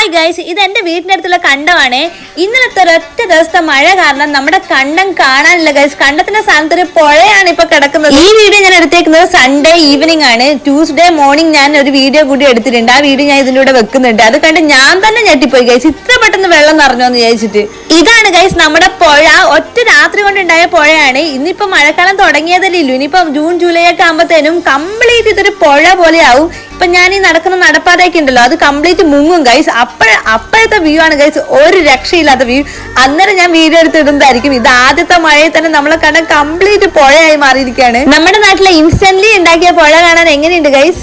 Hi guys, ഇത് എന്റെ വീടിന്റെ അടുത്തുള്ള കണ്ടമാണ്. ഇന്നലത്തെ ഒരൊറ്റ ദിവസത്തെ മഴ കാരണം നമ്മുടെ കണ്ടം കാണാനില്ല ഗൈസ്. കണ്ടത്തിന്റെ സ്ഥാനത്ത് ഒരു പുഴയാണ് ഇപ്പൊ കിടക്കുന്നത്. ഈ വീഡിയോ ഞാൻ എടുത്തേക്കുന്നത് സൺഡേ ഈവനിങ് ആണ്. ട്യൂസ്ഡേ മോർണിംഗ് ഞാൻ ഒരു വീഡിയോ കൂടി എടുത്തിട്ടുണ്ട്. ആ വീഡിയോ ഞാൻ ഇതിലൂടെ വെക്കുന്നുണ്ട്. അത് കണ്ട് ഞാൻ തന്നെ ഞെട്ടിപ്പോയി ഗൈസ്, ഇത്ര പെട്ടെന്ന് വെള്ളം നിറഞ്ഞോന്ന് വിചാരിച്ചിട്ട്. ഇതാണ് ഗൈസ് നമ്മുടെ പുഴ. ഒറ്റ രാത്രി കൊണ്ടുണ്ടായ പുഴയാണ്. ഇന്നിപ്പോ മഴക്കാലം തുടങ്ങിയതല്ലേ ഇല്ലു. ഇനിയിപ്പോ ജൂൺ ജൂലൈ ഒക്കെ ആകുമ്പോഴത്തേനും കംപ്ലീറ്റ് ഇതൊരു പുഴ പോലെ ആവും. ഇപ്പൊ ഞാൻ ഈ നടക്കുന്ന നടപ്പാതയൊക്കെ ഉണ്ടല്ലോ, അത് കംപ്ലീറ്റ് മുങ്ങും ഗൈസ്. അപ്പോഴത്തെ വ്യൂ ആണ് ഗൈസ്, ഒരു രക്ഷയില്ലാത്ത വ്യൂ. അന്നേരം ഞാൻ വീഡിയോ എടുത്തിടുന്നതായിരിക്കും. ഇത് ആദ്യത്തെ മഴയിൽ തന്നെ നമ്മളെ കണ്ട കംപ്ലീറ്റ് പുഴയായി മാറിയിരിക്കുകയാണ്. നമ്മുടെ നാട്ടിലെ ഇൻസ്റ്റന്റ്ലി ഉണ്ടാക്കിയ പുഴ കാണാൻ എങ്ങനെയുണ്ട് ഗൈസ്?